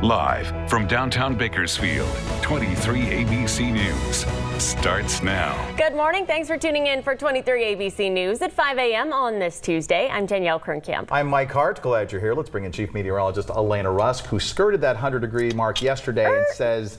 Live from downtown Bakersfield, 23 ABC News starts now. Good morning. Thanks for tuning in for 23 ABC News at 5 a.m. on this Tuesday. I'm Danielle Kernkamp. I'm Mike Hart. Glad you're here. Let's bring in Chief Meteorologist Elena Rusk, who skirted that 100-degree mark yesterday and says,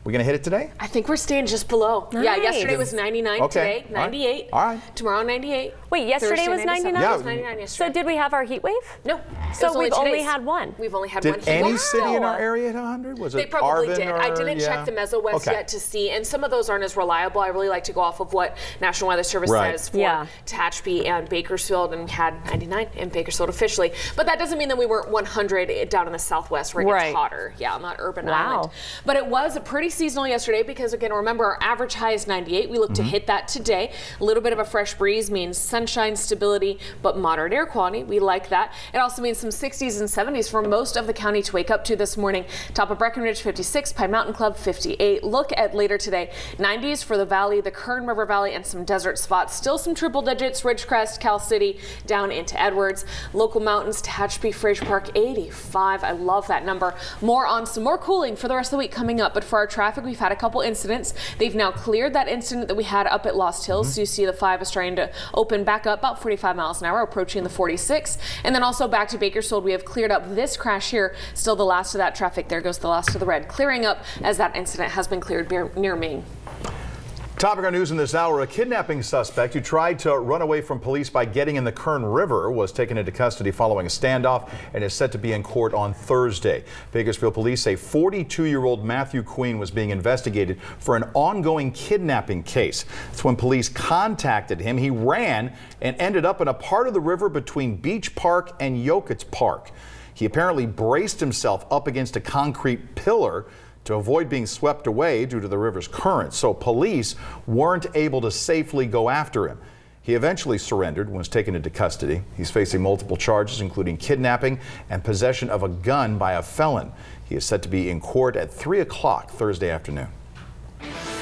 we're going to hit it today? I think we're staying just below. Nice. Yeah, yesterday was 99, today 98. All right. Tomorrow 98. Wait, yesterday was 99? Yeah, it was 99 yesterday. So did we have our heat wave? No. So we've only had one. We've only had one. Did any city in our area hit 100? Was it They probably Arvin did. I didn't check the Meso-West yet to see, and some of those aren't as reliable. I really like to go off of what National Weather Service says for Tehachapi and Bakersfield, and we had 99 in Bakersfield officially. But that doesn't mean that we weren't 100 down in the Southwest where it gets hotter. Yeah, on that urban island. But it was pretty seasonal yesterday because, again, remember our average high is 98. We look to hit that today. A little bit of a fresh breeze means sunshine, stability, but moderate air quality. We like that. It also means some 60s and 70s for most of the county to wake up to this morning. Top of Breckenridge 56, Pine Mountain Club 58. Look at later today, 90s for the valley, the Kern River Valley, and some desert spots. Still some triple digits, Ridgecrest, Cal City, down into Edwards. Local mountains, Tehachapi, Fraser Park 85. I love that number. More on some more cooling for the rest of the week coming up. But for our traffic, we've had a couple incidents. They've now cleared that incident that we had up at Lost Hills. So you see the 5 is trying to open back up about 45 miles an hour, approaching the 46. And then also back to Bakersfield, we have cleared up this crash here. Still the last of that traffic. There goes the last of the red. Clearing up as that incident has been cleared near Maine. Topic on news in this hour, a kidnapping suspect who tried to run away from police by getting in the Kern River was taken into custody following a standoff and is set to be in court on Thursday. Bakersfield police say 42-year-old Matthew Queen was being investigated for an ongoing kidnapping case. That's when police contacted him. He ran and ended up in a part of the river between Beach Park and Yokitz Park. He apparently braced himself up against a concrete pillar to avoid being swept away due to the river's current, so police weren't able to safely go after him. He eventually surrendered and was taken into custody. He's facing multiple charges, including kidnapping and possession of a gun by a felon. He is set to be in court at 3 o'clock Thursday afternoon.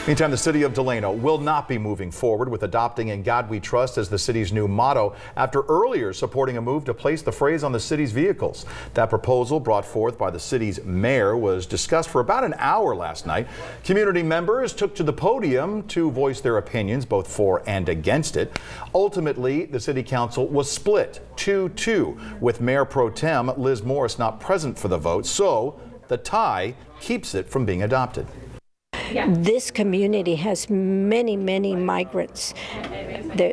Meantime, the city of Delano will not be moving forward with adopting "In God We Trust" as the city's new motto after earlier supporting a move to place the phrase on the city's vehicles. That proposal, brought forth by the city's mayor, was discussed for about an hour last night. Community members took to the podium to voice their opinions, both for and against it. Ultimately, the city council was split 2-2, with Mayor Pro Tem Liz Morris not present for the vote, so the tie keeps it from being adopted. This community has many, many migrants.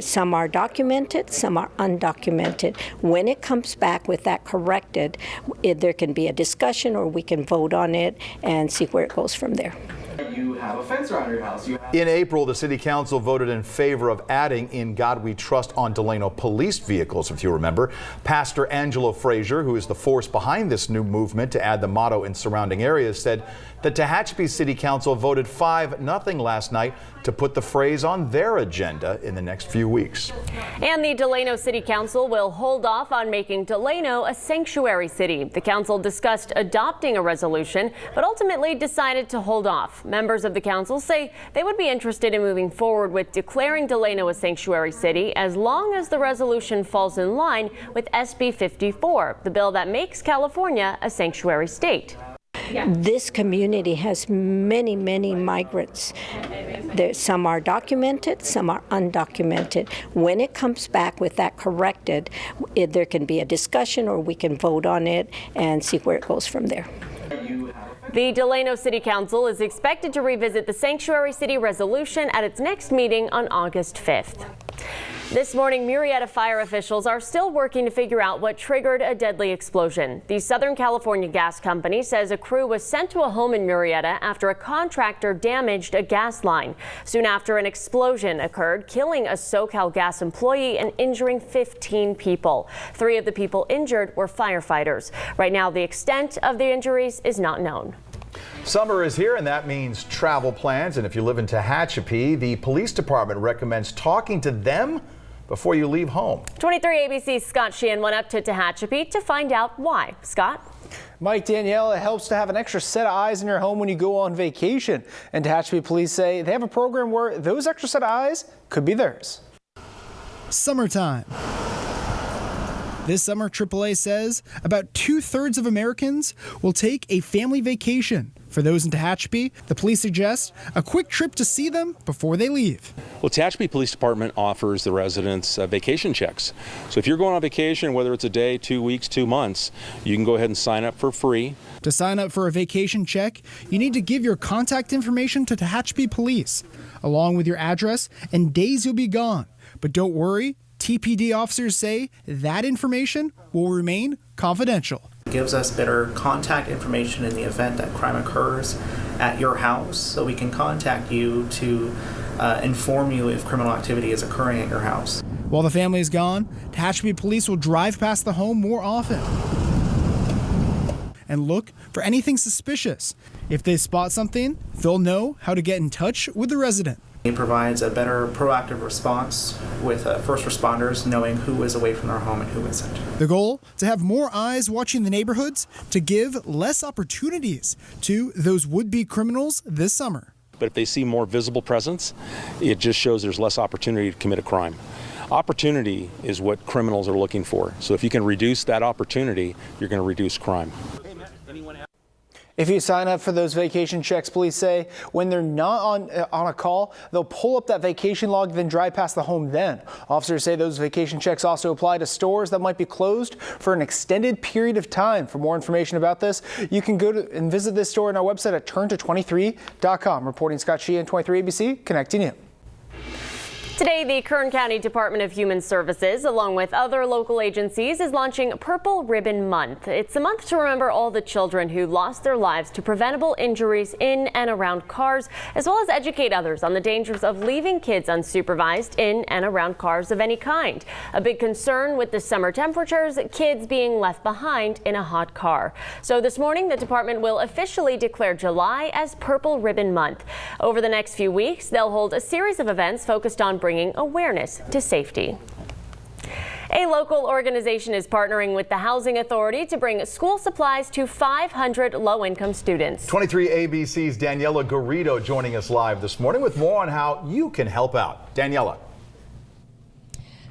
Some are documented, some are undocumented. When it comes back with that corrected, there can be a discussion or we can vote on it and see where it goes from there. You have a fence around your house. In April, the city council voted in favor of adding "In God We Trust" on Delano police vehicles, if you remember. Pastor Angelo Frazier, who is the force behind this new movement to add the motto in surrounding areas, said the Tehachapi City Council voted 5-0 last night to put the phrase on their agenda in the next few weeks. And the Delano City Council will hold off on making Delano a sanctuary city. The council discussed adopting a resolution, but ultimately decided to hold off. Members of the council say they would be interested in moving forward with declaring Delano a sanctuary city as long as the resolution falls in line with SB 54, the bill that makes California a sanctuary state. This community has many, many migrants. Some are documented, some are undocumented. When it comes back with that corrected, there can be a discussion or we can vote on it and see where it goes from there. The Delano City Council is expected to revisit the Sanctuary City resolution at its next meeting on August 5th. This morning, Murrieta fire officials are still working to figure out what triggered a deadly explosion. The Southern California Gas Company says a crew was sent to a home in Murrieta after a contractor damaged a gas line. Soon after, an explosion occurred, killing a SoCal Gas employee and injuring 15 people. 3 of the people injured were firefighters. Right now, the extent of the injuries is not known. Summer is here, and that means travel plans. And if you live in Tehachapi, the police department recommends talking to them before you leave home. 23 ABC's Scott Sheehan went up to Tehachapi to find out why. Scott? Mike, Danielle, it helps to have an extra set of eyes in your home when you go on vacation. And Tehachapi police say they have a program where those extra set of eyes could be theirs. Summertime. This summer, AAA says about 2/3 of Americans will take a family vacation. For those in Tehachapi, the police suggest a quick trip to see them before they leave. Well, Tehachapi Police Department offers the residents vacation checks. So if you're going on vacation, whether it's a day, 2 weeks, 2 months, you can go ahead and sign up for free. To sign up for a vacation check, you need to give your contact information to Tehachapi Police, along with your address and days you'll be gone. But don't worry, TPD officers say that information will remain confidential. It gives us better contact information in the event that crime occurs at your house, so we can contact you to inform you if criminal activity is occurring at your house. While the family is gone, Tehachapi Police will drive past the home more often and look for anything suspicious. If they spot something, they'll know how to get in touch with the resident. It provides a better proactive response with first responders knowing who is away from their home and who isn't. The goal, to have more eyes watching the neighborhoods to give less opportunities to those would-be criminals this summer. But if they see more visible presence, it just shows there's less opportunity to commit a crime. Opportunity is what criminals are looking for. So if you can reduce that opportunity, you're going to reduce crime. If you sign up for those vacation checks, police say when they're not on a call, they'll pull up that vacation log, then drive past the home then. Officers say those vacation checks also apply to stores that might be closed for an extended period of time. For more information about this, you can go to and visit this store on our website at turnto23.com. Reporting Scott Sheehan, 23 ABC, connecting you. Today, the Kern County Department of Human Services, along with other local agencies, is launching Purple Ribbon Month. It's a month to remember all the children who lost their lives to preventable injuries in and around cars, as well as educate others on the dangers of leaving kids unsupervised in and around cars of any kind. A big concern with the summer temperatures, kids being left behind in a hot car. So this morning, the department will officially declare July as Purple Ribbon Month. Over the next few weeks, they'll hold a series of events focused on bringing awareness to safety. A local organization is partnering with the Housing Authority to bring school supplies to 500 low-income students. 23 ABC's Daniela Garrido joining us live this morning with more on how you can help out. Daniela.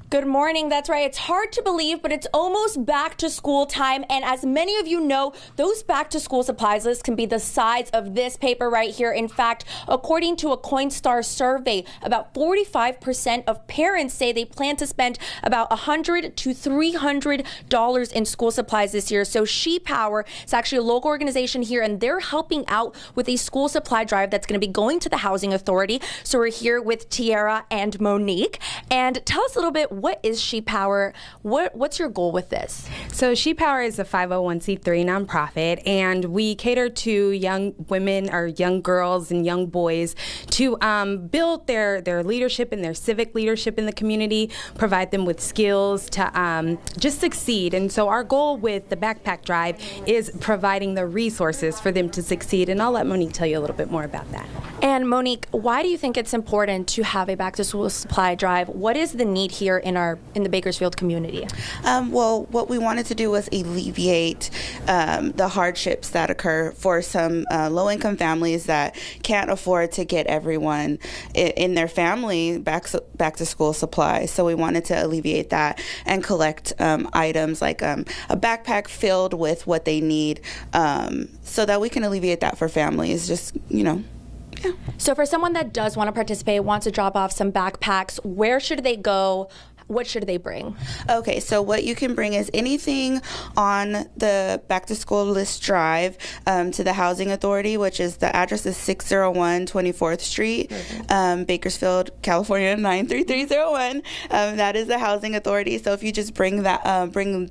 Good morning. That's right. It's hard to believe, but it's almost back to school time. And as many of you know, those back to school supplies lists can be the size of this paper right here. In fact, according to a Coinstar survey, about 45% of parents say they plan to spend about $100 to $300 in school supplies this year. So She Power is actually a local organization here, and they're helping out with a school supply drive that's going to be going to the Housing Authority. So we're here with Tiara and Monique. And tell us a little bit, what is She Power? What's your goal with this? So She Power is a 501c3 nonprofit, and we cater to young women or young girls and young boys to build their leadership and their civic leadership in the community, provide them with skills to just succeed. And so our goal with the Backpack Drive is providing the resources for them to succeed. And I'll let Monique tell you a little bit more about that. And Monique, why do you think it's important to have a back to school supply drive? What is the need here in the Bakersfield community? Well, what we wanted to do was alleviate the hardships that occur for some low-income families that can't afford to get everyone in their family back to school supplies. So we wanted to alleviate that and collect items like a backpack filled with what they need, so that we can alleviate that for families. Just, yeah. So for someone that does want to participate, wants to drop off some backpacks, where should they go? What should they bring? Okay, so what you can bring is anything on the back to school list drive to the Housing Authority, which is the address is 601 24th Street, Bakersfield, California 93301. That is the Housing Authority. So if you just bring that, bring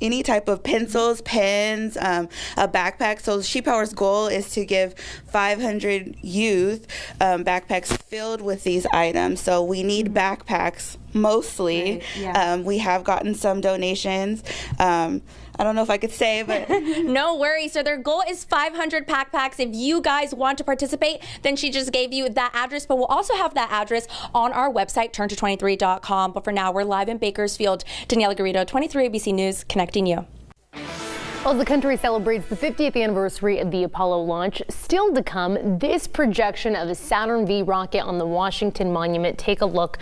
any type of pencils, pens, a backpack. So She Power's goal is to give 500 youth backpacks filled with these items. So we need backpacks mostly. Right, yeah. We have gotten some donations. I don't know if I could say, but no worries. So their goal is 500 backpacks. If you guys want to participate, then she just gave you that address, but we'll also have that address on our website, turnto23.com. But for now, we're live in Bakersfield. Daniela Garrido, 23 ABC News, connecting you. As the country celebrates the 50th anniversary of the Apollo launch, still to come, this projection of a Saturn V rocket on the Washington Monument. Take a look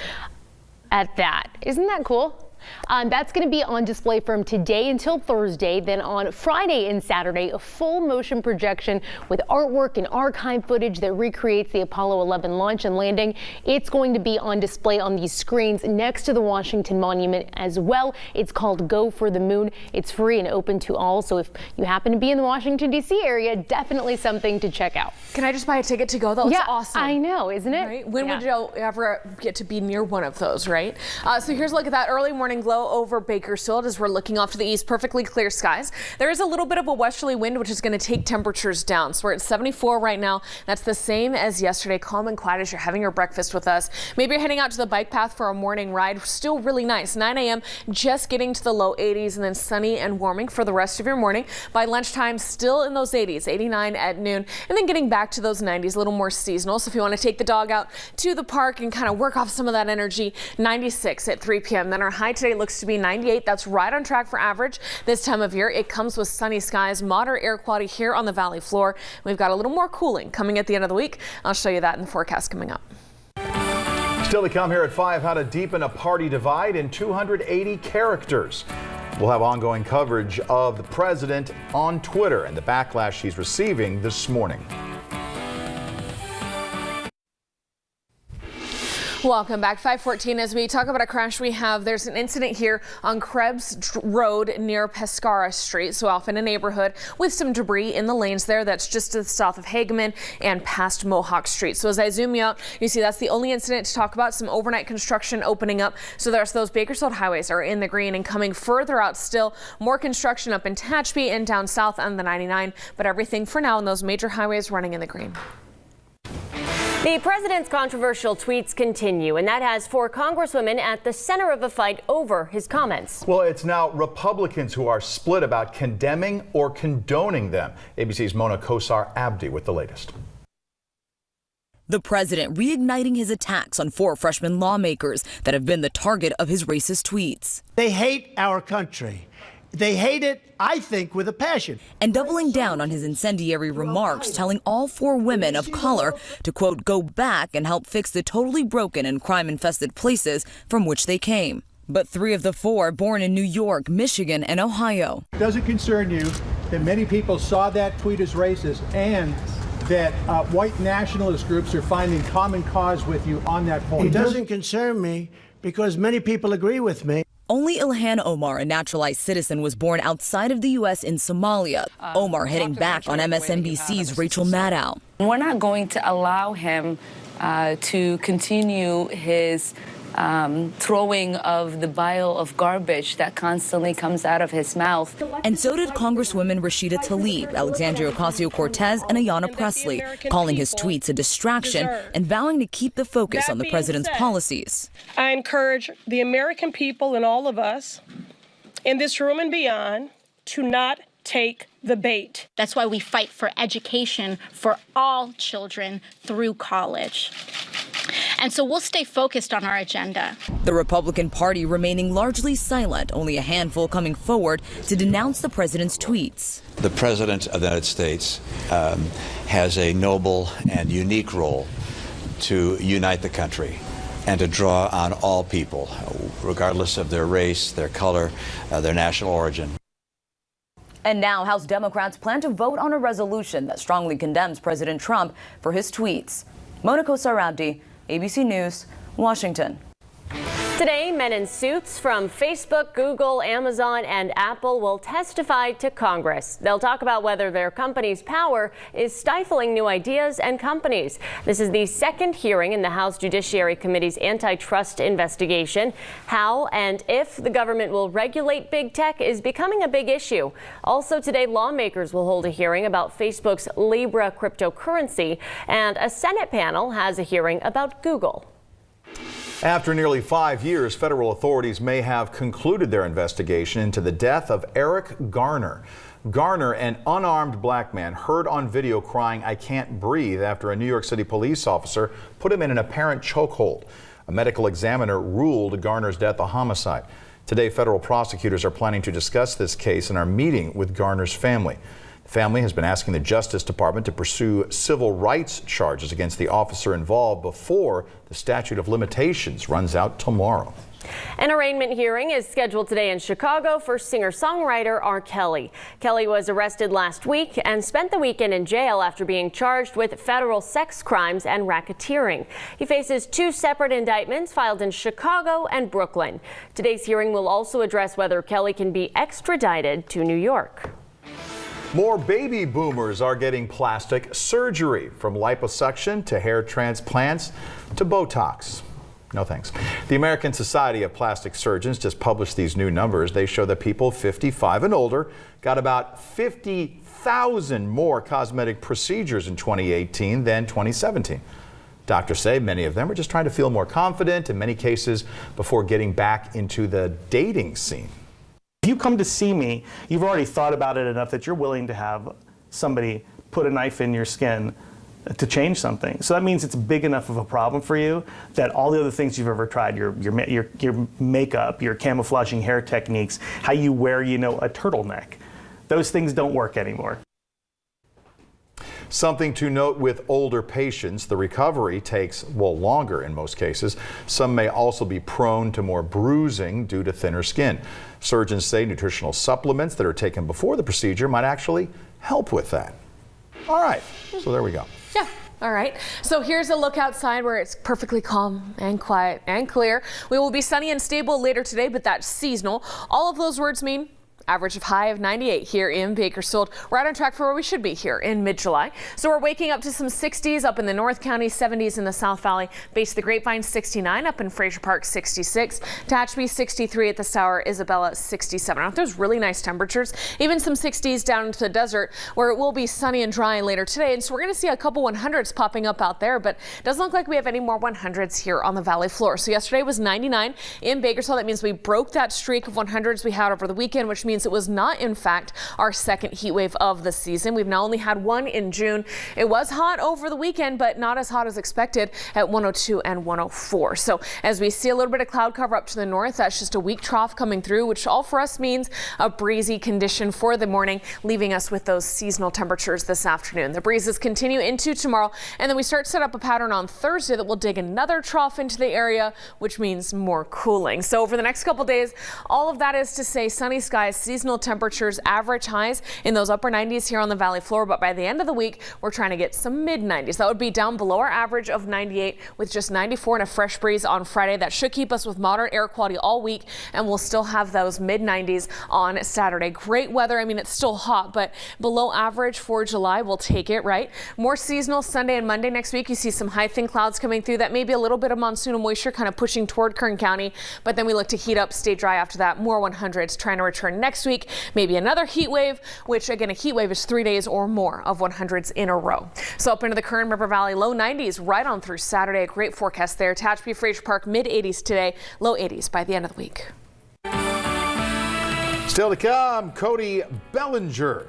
at that. Isn't that cool? That's going to be on display from today until Thursday. Then on Friday and Saturday, a full motion projection with artwork and archive footage that recreates the Apollo 11 launch and landing. It's going to be on display on these screens next to the Washington Monument as well. It's called Go for the Moon. It's free and open to all. So if you happen to be in the Washington, D.C. area, definitely something to check out. Can I just buy a ticket to go, though? Yeah, it's awesome. I know, isn't it? Right? When would you ever get to be near one of those, right? So here's a look at that early morning glow over Bakersfield as we're looking off to the east. Perfectly clear skies. There is a little bit of a westerly wind, which is going to take temperatures down. So we're at 74 right now. That's the same as yesterday. Calm and quiet as you're having your breakfast with us. Maybe you're heading out to the bike path for a morning ride. Still really nice. 9 a.m. just getting to the low 80s and then sunny and warming for the rest of your morning. By lunchtime, still in those 80s, 89 at noon, and then getting back to those 90s, a little more seasonal. So if you want to take the dog out to the park and kind of work off some of that energy, 96 at 3 p.m. Then our high today looks to be 98. That's right on track for average this time of year. It comes with sunny skies, moderate air quality here on the valley floor. We've got a little more cooling coming at the end of the week. I'll show you that in the forecast coming up. Still to come here at 5, how to deepen a party divide in 280 characters. We'll have ongoing coverage of the president on Twitter and the backlash he's receiving this morning. Welcome back. 5:14 as we talk about a crash we have. There's an incident here on Krebs Road near Pescara Street, so off in a neighborhood with some debris in the lanes there. That's just to the south of Hageman and past Mohawk Street. So as I zoom you out, you see that's the only incident to talk about. Some overnight construction opening up. So there's those Bakersfield highways are in the green, and coming further out still more construction up in Tehachapi and down south on the 99. But everything for now on those major highways running in the green. The president's controversial tweets continue, and that has four congresswomen at the center of a fight over his comments. Well, it's now Republicans who are split about condemning or condoning them. ABC's Mona Kosar Abdi with the latest. The president reigniting his attacks on four freshman lawmakers that have been the target of his racist tweets. They hate our country. They hate it, I think, with a passion. And doubling down on his incendiary remarks, telling all four women of color to, quote, go back and help fix the totally broken and crime-infested places from which they came. But three of the four born in New York, Michigan, and Ohio. Does it concern you that many people saw that tweet as racist and that white nationalist groups are finding common cause with you on that point? It doesn't concern me because many people agree with me. Only Ilhan Omar, a naturalized citizen, was born outside of the U.S. in Somalia. Omar hitting back on MSNBC's Rachel Maddow. We're not going to allow him to continue his throwing of the bile of garbage that constantly comes out of his mouth. And so did Congresswomen Rashida Tlaib, Alexandria Ocasio-Cortez, and Ayanna Pressley, calling his tweets a distraction and vowing to keep the focus on the president's policies. I encourage the American people and all of us in this room and beyond to not take the bait. That's why we fight for education for all children through college. And so we'll stay focused on our agenda. The Republican Party remaining largely silent, only a handful coming forward to denounce the president's tweets. The President of the United States has a noble and unique role to unite the country and to draw on all people, regardless of their race, their color, their national origin. And now House Democrats plan to vote on a resolution that strongly condemns President Trump for his tweets. Mona Kosar Abdi, ABC News, Washington. Today, men in suits from Facebook, Google, Amazon, and Apple will testify to Congress. They'll talk about whether their company's power is stifling new ideas and companies. This is the second hearing in the House Judiciary Committee's antitrust investigation. How and if the government will regulate big tech is becoming a big issue. Also today, lawmakers will hold a hearing about Facebook's Libra cryptocurrency, and a Senate panel has a hearing about Google. After nearly 5 years, federal authorities may have concluded their investigation into the death of Eric Garner. Garner, an unarmed black man, heard on video crying, "I can't breathe," after a New York City police officer put him in an apparent chokehold. A medical examiner ruled Garner's death a homicide. Today, federal prosecutors are planning to discuss this case and are meeting with Garner's family. The family has been asking the Justice Department to pursue civil rights charges against the officer involved before the statute of limitations runs out tomorrow. An arraignment hearing is scheduled today in Chicago for singer-songwriter R. Kelly. Kelly was arrested last week and spent the weekend in jail after being charged with federal sex crimes and racketeering. He faces 2 separate indictments filed in Chicago and Brooklyn. Today's hearing will also address whether Kelly can be extradited to New York. More baby boomers are getting plastic surgery, from liposuction to hair transplants to Botox. No thanks. The American Society of Plastic Surgeons just published these new numbers. They show that people 55 and older got about 50,000 more cosmetic procedures in 2018 than 2017. Doctors say many of them are just trying to feel more confident in many cases before getting back into the dating scene. If you come to see me, you've already thought about it enough that you're willing to have somebody put a knife in your skin to change something. So that means it's big enough of a problem for you that all the other things you've ever tried, your makeup, your camouflaging hair techniques, how you wear, a turtleneck, those things don't work anymore. Something to note with older patients, the recovery takes, longer in most cases. Some may also be prone to more bruising due to thinner skin. Surgeons say nutritional supplements that are taken before the procedure might actually help with that. All right, so there we go. Yeah. All right. So here's a look outside where it's perfectly calm and quiet and clear. We will be sunny and stable later today, but that's seasonal. All of those words mean average of high of 98 here in Bakersfield, right on track for where we should be here in mid-July. So we're waking up to some 60s up in the North County, 70s in the South Valley. Base of the Grapevine 69, up in Fraser Park 66, Tehachapi 63 at the Stour, Isabella 67. Now, there's really nice temperatures, even some 60s down into the desert where it will be sunny and dry later today. And so we're going to see a couple 100s popping up out there, but it doesn't look like we have any more 100s here on the valley floor. So yesterday was 99 in Bakersfield. That means we broke that streak of 100s we had over the weekend, which means it was not, in fact, our second heat wave of the season. We've now only had one in June. It was hot over the weekend, but not as hot as expected at 102 and 104. So as we see a little bit of cloud cover up to the north, that's just a weak trough coming through, which all for us means a breezy condition for the morning, leaving us with those seasonal temperatures this afternoon. The breezes continue into tomorrow, and then we start to set up a pattern on Thursday that will dig another trough into the area, which means more cooling. So over the next couple days, all of that is to say sunny skies, seasonal temperatures, average highs in those upper 90s here on the valley floor, but by the end of the week we're trying to get some mid 90s. That would be down below our average of 98 with just 94 and a fresh breeze on Friday. That should keep us with moderate air quality all week, and we'll still have those mid 90s on Saturday. Great weather. I mean, it's still hot, but below average for July. We'll take it, right? More seasonal Sunday and Monday next week. You see some high thin clouds coming through. That may be a little bit of monsoonal moisture kind of pushing toward Kern County, but then we look to heat up, stay dry after that. More 100s trying to return next week. Maybe another heat wave, which again, a heat wave is 3 days or more of 100s in a row. So up into the Kern River Valley, low 90s right on through Saturday. A great forecast there. Tehachapi, Fraser Park, mid 80s today, low 80s by the end of the week. Still to come, Cody Bellinger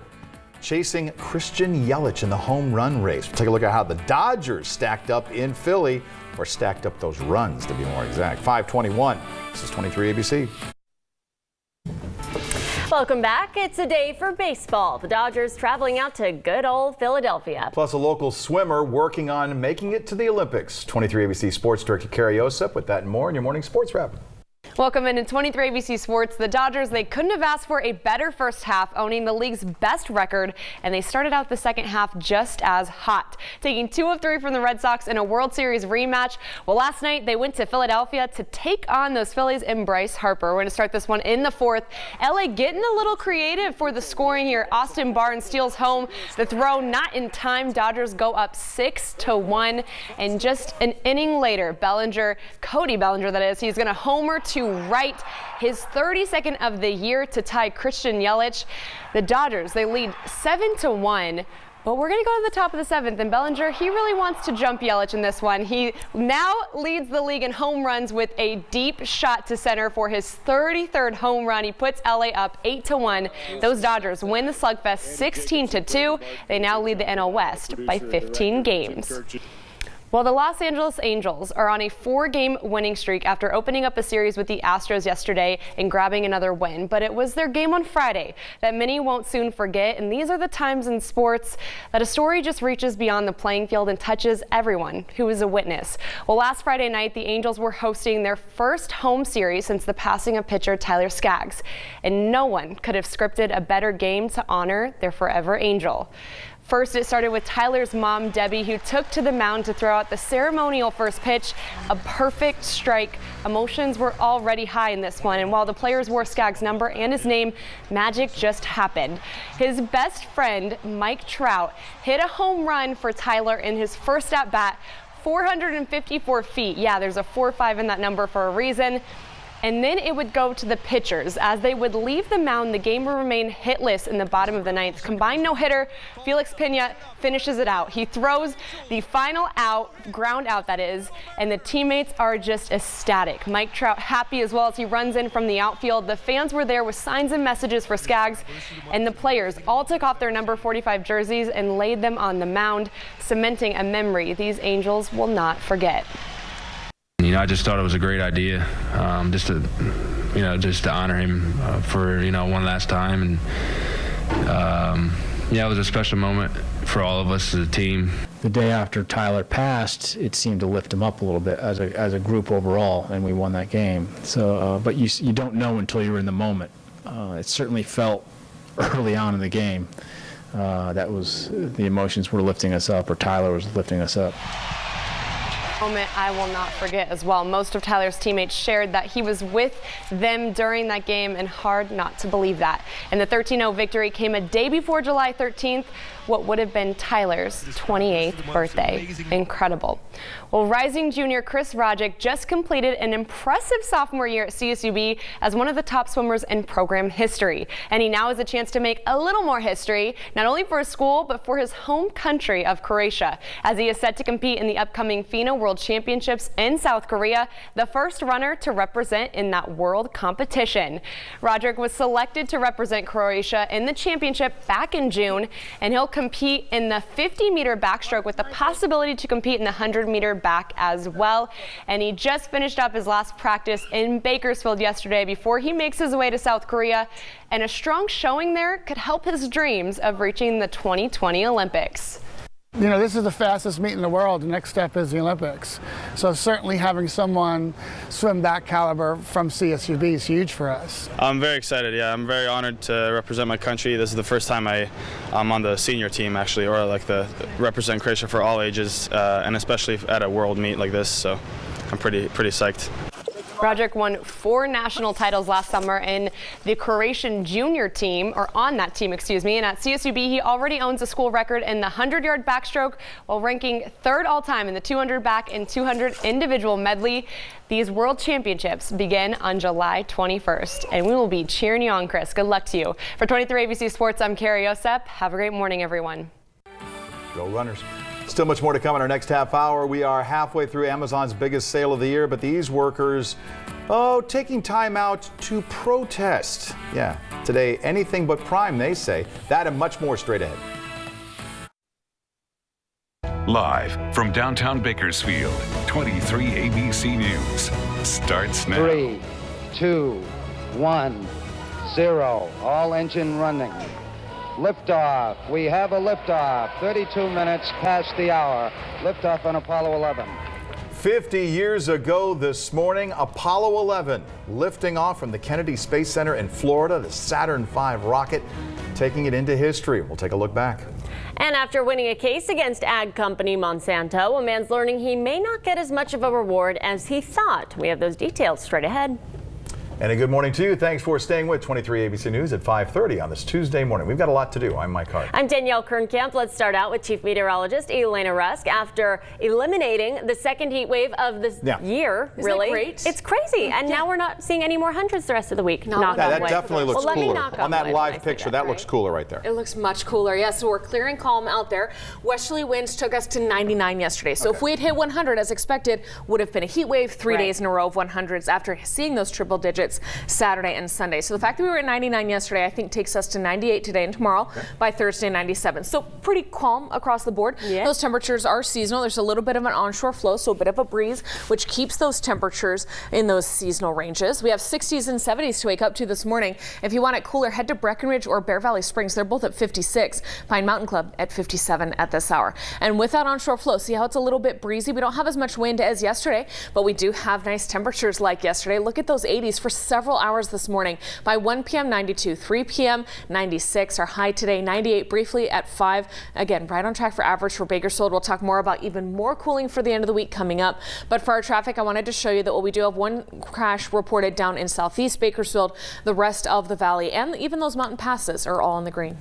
chasing Christian Yelich in the home run race. We'll take a look at how the Dodgers stacked up in Philly, or stacked up those runs to be more exact. 5:21. This is 23 ABC. Welcome back. It's a day for baseball. The Dodgers traveling out to good old Philadelphia. Plus a local swimmer working on making it to the Olympics. 23 ABC Sports Director Carrie Osip with that and more in your morning sports wrap. Welcome into 23 ABC Sports. The Dodgers, they couldn't have asked for a better first half, owning the league's best record, and they started out the second half just as hot, taking 2 of 3 from the Red Sox in a World Series rematch. Well, last night they went to Philadelphia to take on those Phillies and Bryce Harper. We're going to start this one in the 4th. LA getting a little creative for the scoring here. Austin Barnes steals home. The throw not in time. Dodgers go up 6-1, and just an inning later, Bellinger, Cody Bellinger that is, he's going to homer to right, his 32nd of the year to tie Christian Yelich. The Dodgers, they lead 7-1. But we're going to go to the top of the 7th, and Bellinger, he really wants to jump Yelich in this one. He now leads the league in home runs with a deep shot to center for his 33rd home run. He puts LA up 8-1. Those Dodgers win the slugfest 16-2. They now lead the NL West by 15 games. Well, the Los Angeles Angels are on a 4-game winning streak after opening up a series with the Astros yesterday and grabbing another win. But it was their game on Friday that many won't soon forget. And these are the times in sports that a story just reaches beyond the playing field and touches everyone who is a witness. Well, last Friday night, the Angels were hosting their first home series since the passing of pitcher Tyler Skaggs. And no one could have scripted a better game to honor their forever Angel. First, it started with Tyler's mom, Debbie, who took to the mound to throw out the ceremonial first pitch, a perfect strike. Emotions were already high in this one, and while the players wore Skaggs' number and his name, magic just happened. His best friend, Mike Trout, hit a home run for Tyler in his first at-bat, 454 feet. Yeah, there's a 4-5 in that number for a reason. And then it would go to the pitchers. As they would leave the mound, the game would remain hitless in the bottom of the ninth. Combined no-hitter, Felix Pena finishes it out. He throws the final out, ground out that is, and the teammates are just ecstatic. Mike Trout happy as well as he runs in from the outfield. The fans were there with signs and messages for Skaggs, and the players all took off their number 45 jerseys and laid them on the mound, cementing a memory these Angels will not forget. You know, I just thought it was a great idea, just to honor him for one last time, and it was a special moment for all of us as a team. The day after Tyler passed, it seemed to lift him up a little bit as a group overall, and we won that game. So, but you don't know until you're in the moment. It certainly felt early on in the game that was the emotions were lifting us up, or Tyler was lifting us up. Moment I will not forget as well. Most of Tyler's teammates shared that he was with them during that game, and hard not to believe that. And the 13-0 victory came a day before July 13th, what would have been Tyler's 28th birthday. Incredible. Well, rising junior Chris Rodgick just completed an impressive sophomore year at CSUB as one of the top swimmers in program history. And he now has a chance to make a little more history, not only for his school, but for his home country of Croatia, as he is set to compete in the upcoming FINA World Championships in South Korea, the first runner to represent in that world competition. Rodgick was selected to represent Croatia in the championship back in June, and he'll compete in the 50-meter backstroke with the possibility to compete in the 100-meter back as well. And he just finished up his last practice in Bakersfield yesterday before he makes his way to South Korea, and a strong showing there could help his dreams of reaching the 2020 Olympics. You know, this is the fastest meet in the world. The next step is the Olympics. So certainly having someone swim that caliber from CSUB is huge for us. I'm very excited, yeah. I'm very honored to represent my country. This is the first time I'm on the senior team, actually, or like represent Croatia for all ages, and especially at a world meet like this, so I'm pretty psyched. Rodgick won 4 national titles last summer in the Croatian junior team, or on that team, excuse me. And at CSUB, he already owns a school record in the 100-yard backstroke while ranking 3rd all-time in the 200 back and 200 individual medley. These World Championships begin on July 21st, and we will be cheering you on, Chris. Good luck to you. For 23 ABC Sports, I'm Carrie Osep. Have a great morning, everyone. Go Runners. Still much more to come in our next half hour. We are halfway through Amazon's biggest sale of the year, but these workers, taking time out to protest. Yeah, today, anything but Prime, they say. That and much more straight ahead. Live from downtown Bakersfield, 23 ABC News starts now. 3, 2, 1, 0. All engine running. Liftoff. We have a liftoff. 32 minutes past the hour. Liftoff on Apollo 11. 50 years ago this morning, Apollo 11 lifting off from the Kennedy Space Center in Florida, the Saturn V rocket, taking it into history. We'll take a look back. And after winning a case against ag company Monsanto, a man's learning he may not get as much of a reward as he thought. We have those details straight ahead. And a good morning to you. Thanks for staying with 23 ABC News at 5:30 on this Tuesday morning. We've got a lot to do. I'm Mike Hart. I'm Danielle Kernkamp. Let's start out with Chief Meteorologist Elena Rusk. After eliminating the second heat wave of the year, Isn't really, it great? it's crazy. And now we're not seeing any more hundreds the rest of the week. That definitely looks well, cooler. On that live picture, that looks cooler right there. It looks much cooler. Yeah, so we're clear and calm out there. Westerly winds took us to 99 yesterday. So if we had hit 100 as expected, would have been a heat wave, 3 days in a row of 100s after seeing those triple digits. it's Saturday and Sunday. So the fact that we were at 99 yesterday, I think takes us to 98 today and tomorrow. By Thursday, 97. So pretty calm across the board. Yeah. Those temperatures are seasonal. There's a little bit of an onshore flow, so a bit of a breeze, which keeps those temperatures in those seasonal ranges. We have 60s and 70s to wake up to this morning. If you want it cooler, head to Breckenridge or Bear Valley Springs. They're both at 56. Pine Mountain Club at 57 at this hour. And with that onshore flow, see how it's a little bit breezy? We don't have as much wind as yesterday, but we do have nice temperatures like yesterday. Look at those 80s for several hours this morning. By 1 p.m., 92, 3 p.m., 96. Our high today, 98 briefly at 5. Again, right on track for average for Bakersfield. We'll talk more about even more cooling for the end of the week coming up. But for our traffic, I wanted to show you that we do have one crash reported down in southeast Bakersfield. The rest of the valley and even those mountain passes are all in the green.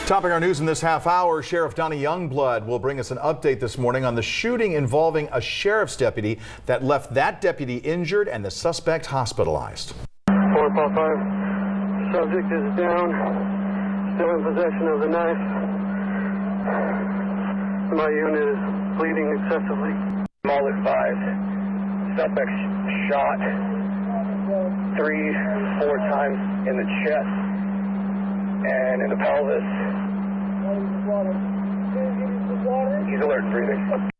Topping our news in this half hour, Sheriff Donnie Youngblood will bring us an update this morning on the shooting involving a sheriff's deputy that left that deputy injured and the suspect hospitalized. 455. Subject is down, still in possession of the knife. My unit is bleeding excessively. All advised. Suspect shot 3-4 times in the chest and in the pelvis. He's alert and breathing.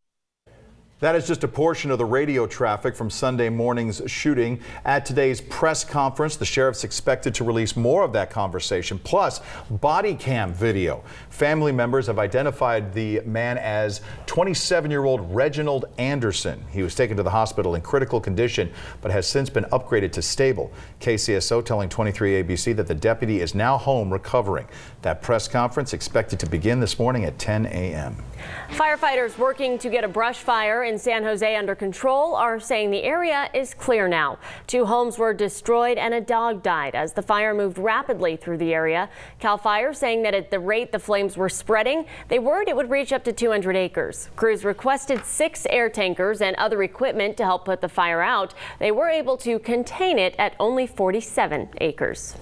That is just a portion of the radio traffic from Sunday morning's shooting. At today's press conference, the sheriff's expected to release more of that conversation, plus body cam video. Family members have identified the man as 27-year-old Reginald Anderson. He was taken to the hospital in critical condition, but has since been upgraded to stable. KCSO telling 23 ABC that the deputy is now home recovering. That press conference expected to begin this morning at 10 a.m. Firefighters working to get a brush fire in San Jose under control are saying the area is clear now. 2 homes were destroyed and a dog died as the fire moved rapidly through the area. CAL FIRE saying that at the rate the flames were spreading, they worried it would reach up to 200 acres. Crews requested 6 air tankers and other equipment to help put the fire out. They were able to contain it at only 47 acres.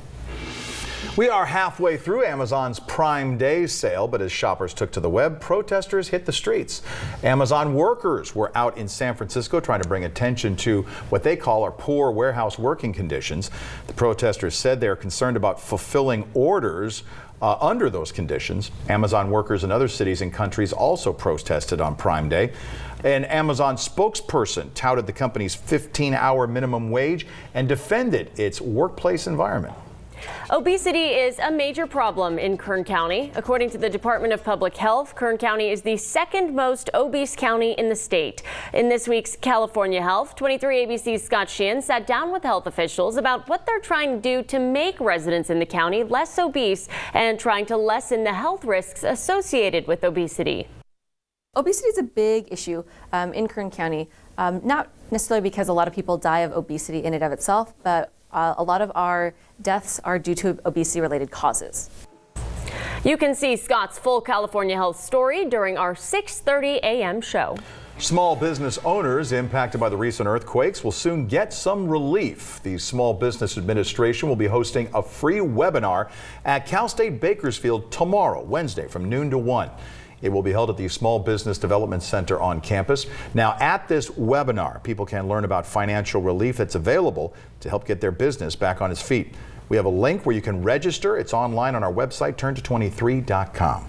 We are halfway through Amazon's Prime Day sale, but as shoppers took to the web, protesters hit the streets. Amazon workers were out in San Francisco trying to bring attention to what they call our poor warehouse working conditions. The protesters said they are concerned about fulfilling orders under those conditions. Amazon workers in other cities and countries also protested on Prime Day. An Amazon spokesperson touted the company's 15-hour minimum wage and defended its workplace environment. Obesity is a major problem in Kern County. According to the Department of Public Health, Kern County is the second most obese county in the state. In this week's California Health, 23 ABC's Scott Sheehan sat down with health officials about what they're trying to do to make residents in the county less obese and trying to lessen the health risks associated with obesity. Obesity is a big issue in Kern County, not necessarily because a lot of people die of obesity in and of itself, but a lot of our deaths are due to obesity-related causes. You can see Scott's full California Health story during our 6:30 a.m. show. Small business owners impacted by the recent earthquakes will soon get some relief. The Small Business Administration will be hosting a free webinar at Cal State Bakersfield tomorrow, Wednesday, from noon to 1. It will be held at the Small Business Development Center on campus. Now, at this webinar, people can learn about financial relief that's available to help get their business back on its feet. We have a link where you can register. It's online on our website, turnto23.com.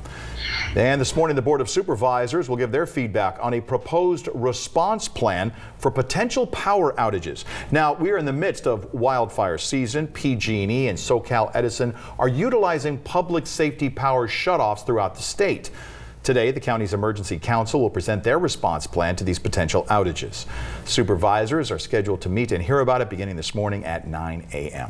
And this morning, the Board of Supervisors will give their feedback on a proposed response plan for potential power outages. Now, we are in the midst of wildfire season. PG&E and SoCal Edison are utilizing public safety power shutoffs throughout the state. Today, the county's emergency council will present their response plan to these potential outages. Supervisors are scheduled to meet and hear about it beginning this morning at 9 a.m.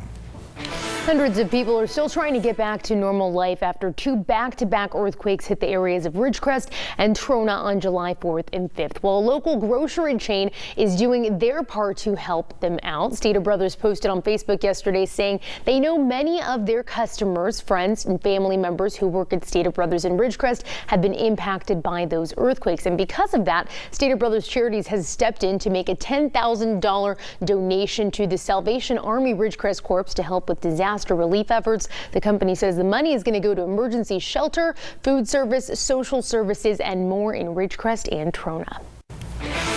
Hundreds of people are still trying to get back to normal life after 2 back-to-back earthquakes hit the areas of Ridgecrest and Trona on July 4th and 5th. While a local grocery chain is doing their part to help them out. Stater Brothers posted on Facebook yesterday saying they know many of their customers, friends, and family members who work at Stater Brothers in Ridgecrest have been impacted by those earthquakes. And because of that, Stater Brothers Charities has stepped in to make a $10,000 donation to the Salvation Army Ridgecrest Corps to help with disaster relief efforts. The company says the money is going to go to emergency shelter, food service, social services, and more in Ridgecrest and Trona.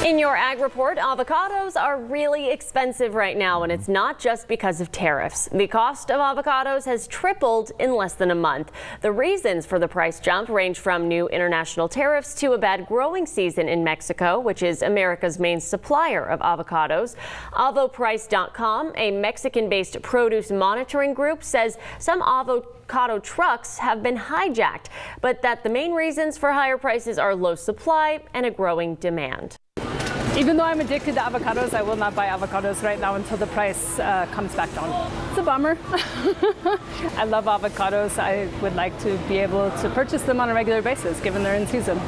In your ag report, avocados are really expensive right now, and it's not just because of tariffs. The cost of avocados has tripled in less than a month. The reasons for the price jump range from new international tariffs to a bad growing season in Mexico, which is America's main supplier of avocados. Avoprice.com, a Mexican-based produce monitoring group, says some avocado trucks have been hijacked, but that the main reasons for higher prices are low supply and a growing demand. Even though I'm addicted to avocados, I will not buy avocados right now until the price comes back down. It's a bummer. I love avocados. I would like to be able to purchase them on a regular basis, given they're in season.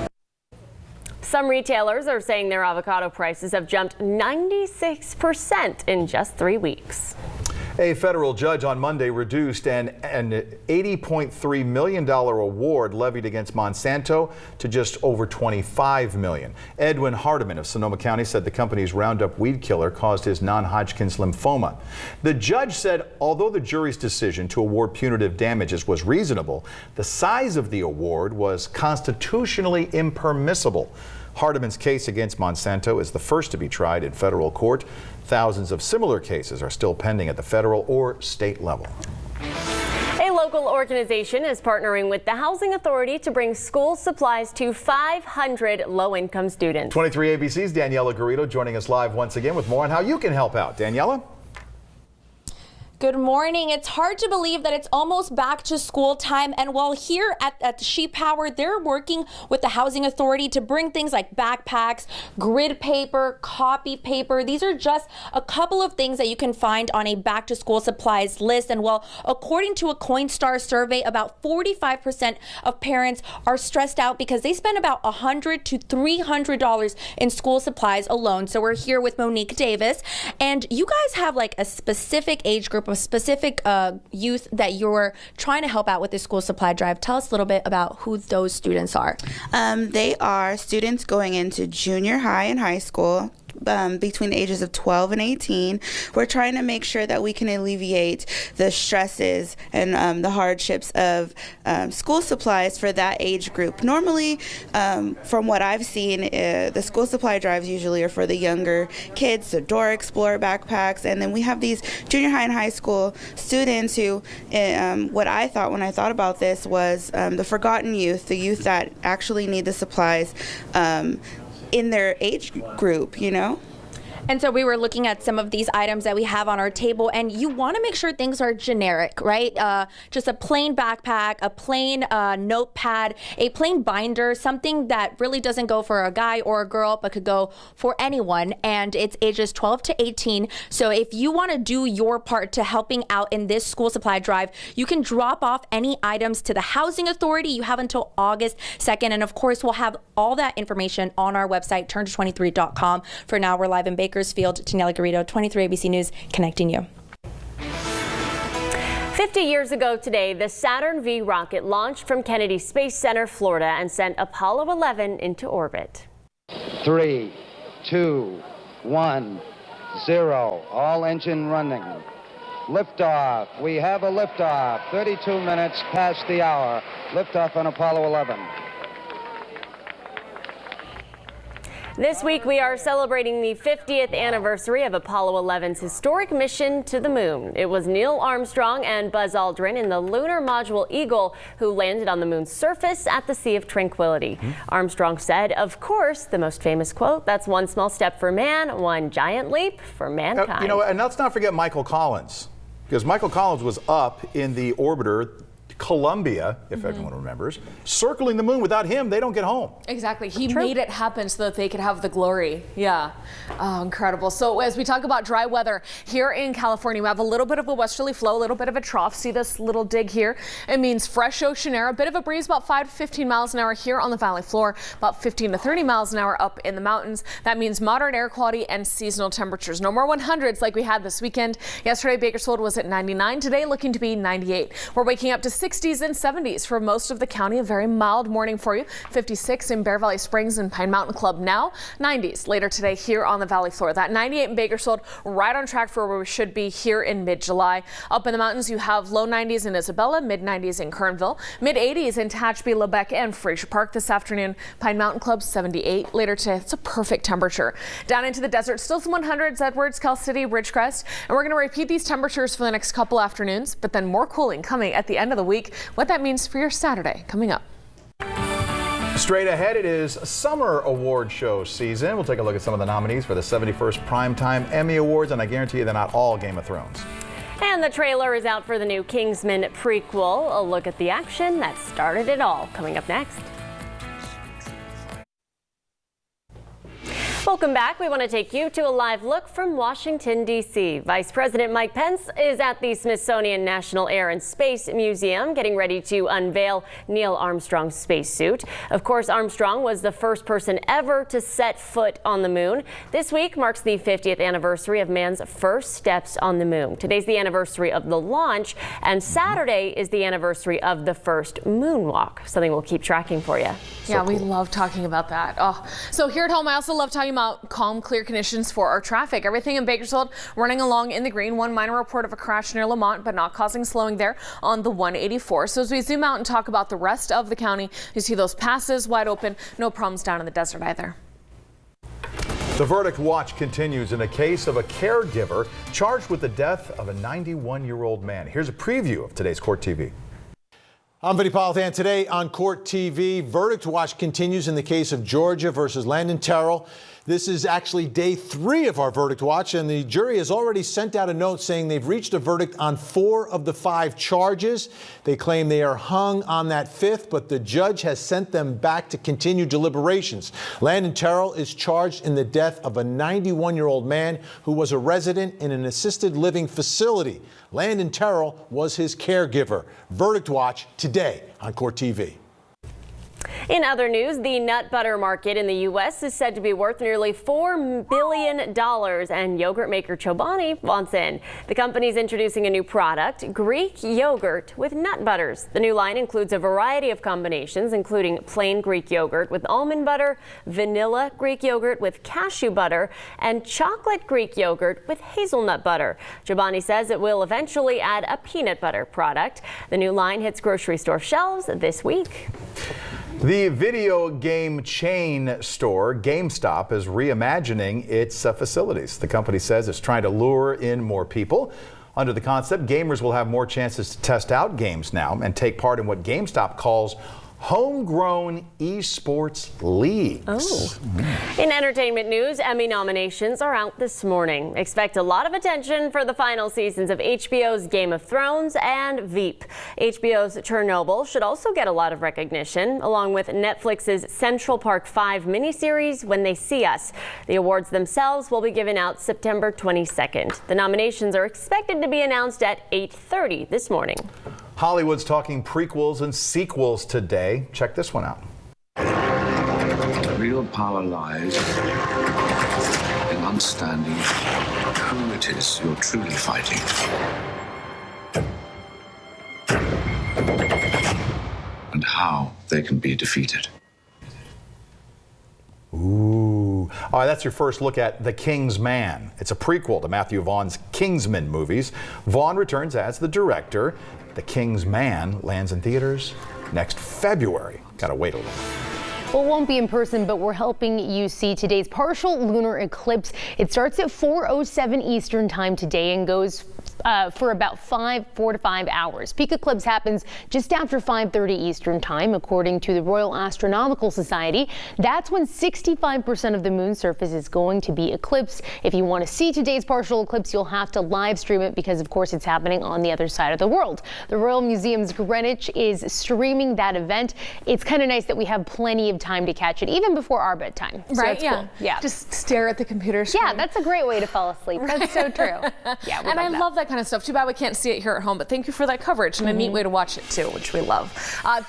Some retailers are saying their avocado prices have jumped 96% in just 3 weeks. A federal judge on Monday reduced an $80.3 million award levied against Monsanto to just over $25 million. Edwin Hardiman of Sonoma County said the company's Roundup weed killer caused his non-Hodgkin's lymphoma. The judge said although the jury's decision to award punitive damages was reasonable, the size of the award was constitutionally impermissible. Hardiman's case against Monsanto is the first to be tried in federal court. Thousands of similar cases are still pending at the federal or state level. A local organization is partnering with the Housing Authority to bring school supplies to 500 low-income students. 23 ABC's Daniela Garrido joining us live once again with more on how you can help out. Daniela? Good morning. It's hard to believe that it's almost back to school time. And while here at She Power, they're working with the Housing Authority to bring things like backpacks, grid paper, copy paper. These are just a couple of things that you can find on a back to school supplies list. And well, according to a Coinstar survey, about 45% of parents are stressed out because they spend about $100 to $300 in school supplies alone. So we're here with Monique Davis, and you guys have like a specific age group, a specific youth that you're trying to help out with this school supply drive. Tell us a little bit about who those students are. They are students going into junior high and high school. Between the ages of 12 and 18. We're trying to make sure that we can alleviate the stresses and the hardships of school supplies for that age group. Normally, from what I've seen, the school supply drives usually are for the younger kids, the Dora Explorer backpacks, and then we have these junior high and high school students who, what I thought when I thought about this was the forgotten youth, the youth that actually need the supplies in their age group, you know? And so we were looking at some of these items that we have on our table, and you want to make sure things are generic, right? Just a plain backpack, a plain notepad, a plain binder, something that really doesn't go for a guy or a girl, but could go for anyone. And it's ages 12 to 18. So if you want to do your part to helping out in this school supply drive, you can drop off any items to the Housing Authority. You have until August 2nd. And of course, we'll have all that information on our website, turn23.com. For now, we're live in Bakersfield. Daniela Garrido, 23 ABC News, connecting you. 50 years ago today, the Saturn V rocket launched from Kennedy Space Center, Florida, and sent Apollo 11 into orbit. 3, 2, 1, 0. All engine running. Liftoff. We have a liftoff. 32 minutes past the hour. Liftoff on Apollo 11. This week, we are celebrating the 50th anniversary of Apollo 11's historic mission to the moon. It was Neil Armstrong and Buzz Aldrin in the lunar module Eagle who landed on the moon's surface at the Sea of Tranquility. Armstrong said, of course, the most famous quote, "That's one small step for man, one giant leap for mankind." You know, and let's not forget Michael Collins, because Michael Collins was up in the orbiter Columbia, if everyone remembers, circling the moon. Without him, they don't get home. Exactly. He made it happen so that they could have the glory. Yeah. Oh, incredible. So as we talk about dry weather here in California, we have a little bit of a westerly flow, a little bit of a trough. See this little dig here? It means fresh ocean air, a bit of a breeze, about 5 to 15 miles an hour here on the valley floor, about 15 to 30 miles an hour up in the mountains. That means moderate air quality and seasonal temperatures. No more 100s like we had this weekend. Yesterday, Bakersfield was at 99. Today, looking to be 98. We're waking up to 60 60s and 70s for most of the county. A very mild morning for you. 56 in Bear Valley Springs and Pine Mountain Club now. 90s later today here on the valley floor. That 98 in Bakersfield, right on track for where we should be here in mid-July. Up in the mountains, you have low 90s in Isabella, mid 90s in Kernville, mid 80s in Tehachapi, Lebec, and Fraser Park this afternoon. Pine Mountain Club 78 later today. It's a perfect temperature. Down into the desert, still some 100s, Edwards, Cal City, Ridgecrest, and we're going to repeat these temperatures for the next couple afternoons, but then more cooling coming at the end of the week. What that means for your Saturday coming up. Straight ahead, it is Summer Award Show season. We'll take a look at some of the nominees for the 71st Primetime Emmy Awards, and I guarantee you they're not all Game of Thrones. And the trailer is out for the new Kingsman prequel. A look at the action that started it all, coming up next. Welcome back. We want to take you to a live look from Washington, D.C. Vice President Mike Pence is at the Smithsonian National Air and Space Museum getting ready to unveil Neil Armstrong's spacesuit. Of course, Armstrong was the first person ever to set foot on the moon. This week marks the 50th anniversary of man's first steps on the moon. Today's the anniversary of the launch, and Saturday is the anniversary of the first moonwalk, something we'll keep tracking for you. Yeah, we love talking about that. Oh, so here at home, I also love talking about calm, clear conditions for our traffic. Everything in Bakersfield running along in the green. One minor report of a crash near Lamont, but not causing slowing there on the 184. So as we zoom out and talk about the rest of the county, you see those passes wide open. No problems down in the desert either. The verdict watch continues in a case of a caregiver charged with the death of a 91-year-old man. Here's a preview of today's Court TV. I'm Vinny Politan. Today on Court TV, verdict watch continues in the case of Georgia versus Landon Terrell. This is actually day 3 of our verdict watch, and the jury has already sent out a note saying they've reached a verdict on 4 of the 5 charges. They claim they are hung on that 5th, but the judge has sent them back to continue deliberations. Landon Terrell is charged in the death of a 91-year-old man who was a resident in an assisted living facility. Landon Terrell was his caregiver. Verdict watch today on Court TV. In other news, the nut butter market in the U.S. is said to be worth nearly $4 billion, and yogurt maker Chobani wants in. The company's introducing a new product, Greek yogurt with nut butters. The new line includes a variety of combinations, including plain Greek yogurt with almond butter, vanilla Greek yogurt with cashew butter, and chocolate Greek yogurt with hazelnut butter. Chobani says it will eventually add a peanut butter product. The new line hits grocery store shelves this week. The video game chain store GameStop is reimagining its facilities. The company says it's trying to lure in more people. Under the concept, gamers will have more chances to test out games now and take part in what GameStop calls homegrown esports leagues. Oh. In entertainment news, Emmy nominations are out this morning. Expect a lot of attention for the final seasons of HBO's Game of Thrones and Veep. HBO's Chernobyl should also get a lot of recognition, along with Netflix's Central Park 5 miniseries When They See Us. The awards themselves will be given out September 22nd. The nominations are expected to be announced at 8:30 this morning. Hollywood's talking prequels and sequels today. Check this one out. Real power lies in understanding who it is you're truly fighting. And how they can be defeated. Ooh. All right, that's your first look at The King's Man. It's a prequel to Matthew Vaughn's Kingsman movies. Vaughn returns as the director. The King's Man lands in theaters next February. Gotta wait a little. Well, it won't be in person, but we're helping you see today's partial lunar eclipse. It starts at 4:07 Eastern time today and goes for about 4 to 5 hours. Peak eclipse happens just after 5:30 Eastern time, according to the Royal Astronomical Society. That's when 65% of the moon's surface is going to be eclipsed. If you want to see today's partial eclipse, you'll have to live stream it because, of course, it's happening on the other side of the world. The Royal Museum's Greenwich is streaming that event. It's kind of nice that we have plenty of time to catch it, even before our bedtime. So right? yeah. Cool. Yeah. Just stare at the computer screen. Yeah, that's a great way to fall asleep. That's so true. Yeah, and I love that kind of stuff. Too bad we can't see it here at home, but thank you for that coverage and a neat way to watch it too, which we love.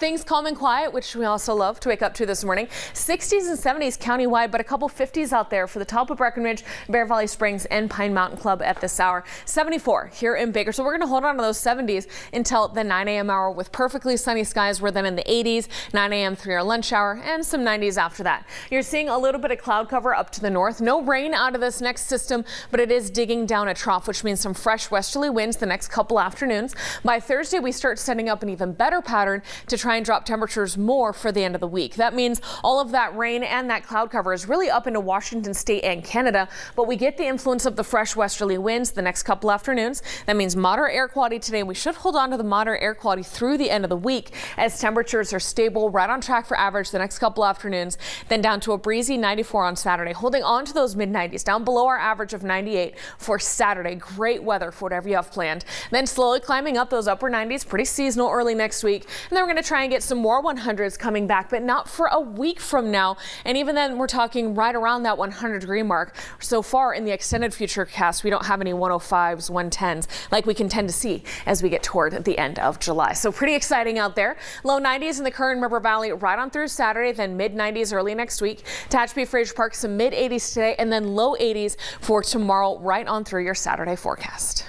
Things calm and quiet, which we also love to wake up to this morning. 60s and 70s countywide, but a couple 50s out there for the top of Breckenridge, Bear Valley Springs, and Pine Mountain Club at this hour. 74 here in Baker. So we're going to hold on to those 70s until the 9 a.m. hour with perfectly sunny skies. We're then in the 80s, 9 a.m. 3-hour lunch hour, and some 90s after that. You're seeing a little bit of cloud cover up to the north. No rain out of this next system, but it is digging down a trough, which means some fresh westerly winds the next couple afternoons. By Thursday, we start setting up an even better pattern to try and drop temperatures more for the end of the week. That means all of that rain and that cloud cover is really up into Washington State and Canada, but we get the influence of the fresh westerly winds the next couple afternoons. That means moderate air quality today. We should hold on to the moderate air quality through the end of the week as temperatures are stable, right on track for average the next couple afternoons, then down to a breezy 94 on Saturday, holding on to those mid-90s, down below our average of 98 for Saturday. Great weather for whatever you have planned. Then slowly climbing up those upper 90s, pretty seasonal early next week. And then we're going to try and get some more 100s coming back, but not for a week from now. And even then, we're talking right around that 100-degree mark. So far in the extended future cast, we don't have any 105s, 110s like we can tend to see as we get toward the end of July. So pretty exciting out there. Low 90s in the Kern River Valley right on through Saturday, then mid-90s early next week. Tehachapi Fraser Park, some mid-80s today, and then low 80s for tomorrow, right on through your Saturday forecast.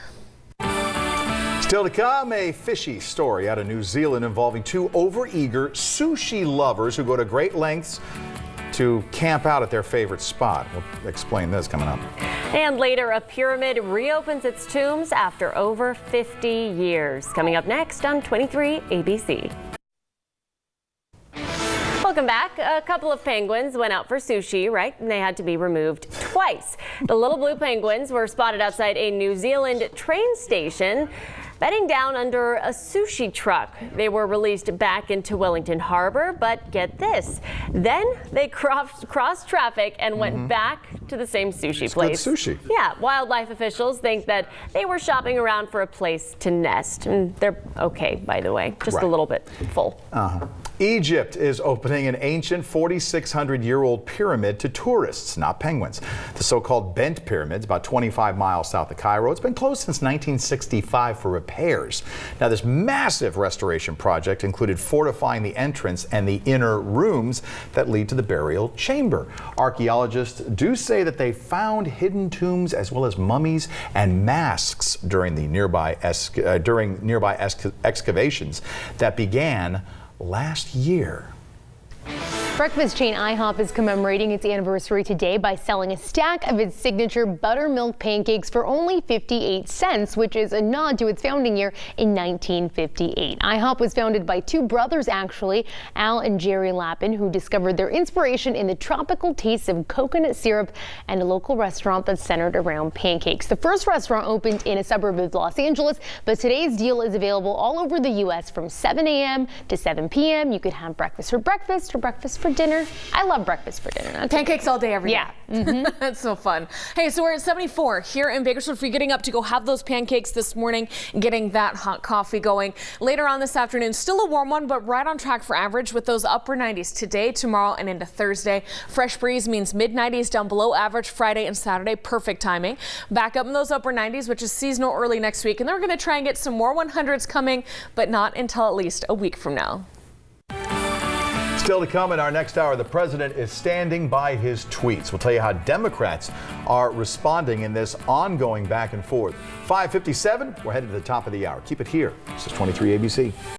Still to come, a fishy story out of New Zealand involving two overeager sushi lovers who go to great lengths to camp out at their favorite spot. We'll explain this coming up. And later, a pyramid reopens its tombs after over 50 years. Coming up next on 23 ABC. Welcome back. A couple of penguins went out for sushi, right? And they had to be removed twice. The little blue penguins were spotted outside a New Zealand train station, bedding down under a sushi truck. They were released back into Wellington Harbor, but get this. Then they crossed traffic and went back to the same sushi place. Good sushi. Yeah, wildlife officials think that they were shopping around for a place to nest. And they're okay, by the way, just a little bit full. Egypt is opening an ancient 4,600-year-old pyramid to tourists, not penguins. The so-called Bent Pyramids, about 25 miles south of Cairo. It's been closed since 1965 for repairs. Now, this massive restoration project included fortifying the entrance and the inner rooms that lead to the burial chamber. Archaeologists do say that they found hidden tombs as well as mummies and masks during the nearby excavations that began last year. Breakfast chain IHOP is commemorating its anniversary today by selling a stack of its signature buttermilk pancakes for only 58 cents, which is a nod to its founding year in 1958. IHOP was founded by two brothers, actually, Al and Jerry Lappin, who discovered their inspiration in the tropical taste of coconut syrup and a local restaurant that's centered around pancakes. The first restaurant opened in a suburb of Los Angeles, but today's deal is available all over the U.S. from 7 a.m. to 7 p.m. You could have breakfast for breakfast or breakfast for dinner. I love breakfast for dinner. That's pancakes all day, every day. Yeah. That's so fun. Hey, so we're at 74 here in Bakersfield. If you're getting up to go have those pancakes this morning, getting that hot coffee going. Later on this afternoon, still a warm one, but right on track for average with those upper 90s today, tomorrow, and into Thursday. Fresh breeze means mid-90s down below average Friday and Saturday. Perfect timing. Back up in those upper 90s, which is seasonal early next week. And then we're going to try and get some more 100s coming, but not until at least a week from now. Still to come in our next hour, the president is standing by his tweets. We'll tell you how Democrats are responding in this ongoing back and forth. 5:57, we're headed to the top of the hour. Keep it here. This is 23 ABC.